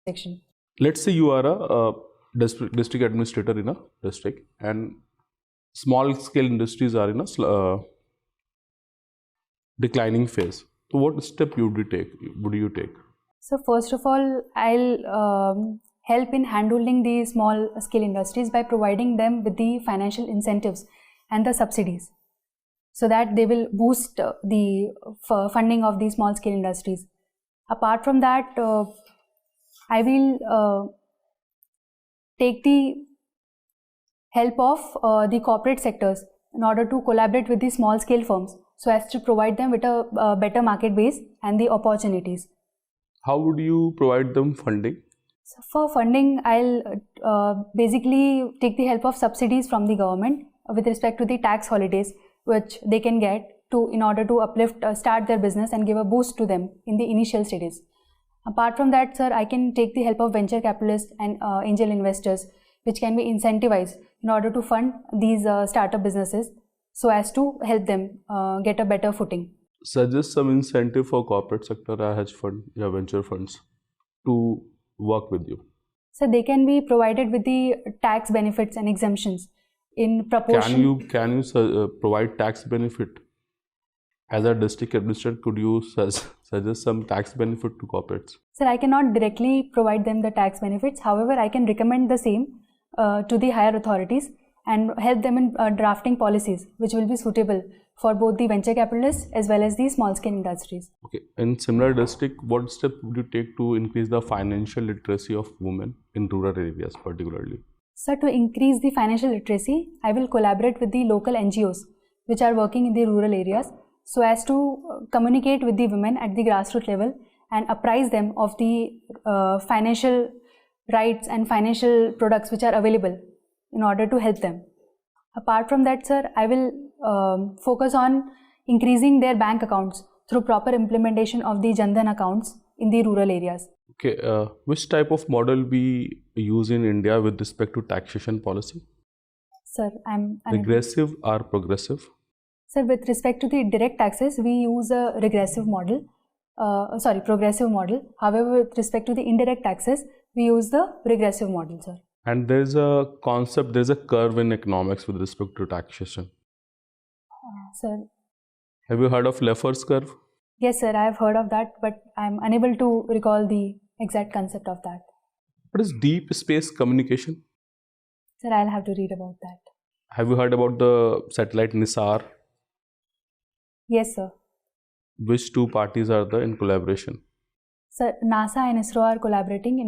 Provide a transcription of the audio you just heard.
section. Let's say you are a district administrator in a district, and small scale industries are in a declining phase. So what step would you take? So first of all, I'll help in handholding the small scale industries by providing them with the financial incentives and the subsidies, so that they will boost the funding of the small scale industries. Apart from that, I will take the help of the corporate sectors in order to collaborate with the small scale firms, so as to provide them with a better market base and the opportunities. How would you provide them funding? So for funding, I'll basically take the help of subsidies from the government with respect to the tax holidays, which they can get in order to uplift, start their business and give a boost to them in the initial stages. Apart from that, sir, I can take the help of venture capitalists and angel investors, which can be incentivized in order to fund these startup businesses, so as to help them get a better footing. Suggest some incentive for corporate sector, hedge fund, venture funds to work with you. So they can be provided with the tax benefits and exemptions in proportion. Can you provide tax benefit? As a district administrator, could you suggest some tax benefit to corporates? Sir, I cannot directly provide them the tax benefits. However, I can recommend the same to the higher authorities and help them in drafting policies which will be suitable for both the venture capitalists as well as the small scale industries. Okay. In similar district, what step would you take to increase the financial literacy of women in rural areas particularly? Sir, to increase the financial literacy, I will collaborate with the local NGOs which are working in the rural areas, so as to communicate with the women at the grassroots level and apprise them of the financial rights and financial products which are available in order to help them. Apart from that, sir, I will focus on increasing their bank accounts through proper implementation of the Jan Dhan accounts in the rural areas. Okay, which type of model we use in India with respect to taxation policy? Sir, I'm regressive or progressive? Sir, with respect to the direct taxes, we use a progressive model. However, with respect to the indirect taxes, we use the regressive model, sir. And there's a concept, there's a curve in economics with respect to taxation. Sir. Have you heard of Laffer's curve? Yes, sir, I have heard of that, but I'm unable to recall the exact concept of that. What is deep space communication? Sir, I'll have to read about that. Have you heard about the satellite NISAR? Yes, sir. Which two parties are there in collaboration? Sir, NASA and ISRO are collaborating in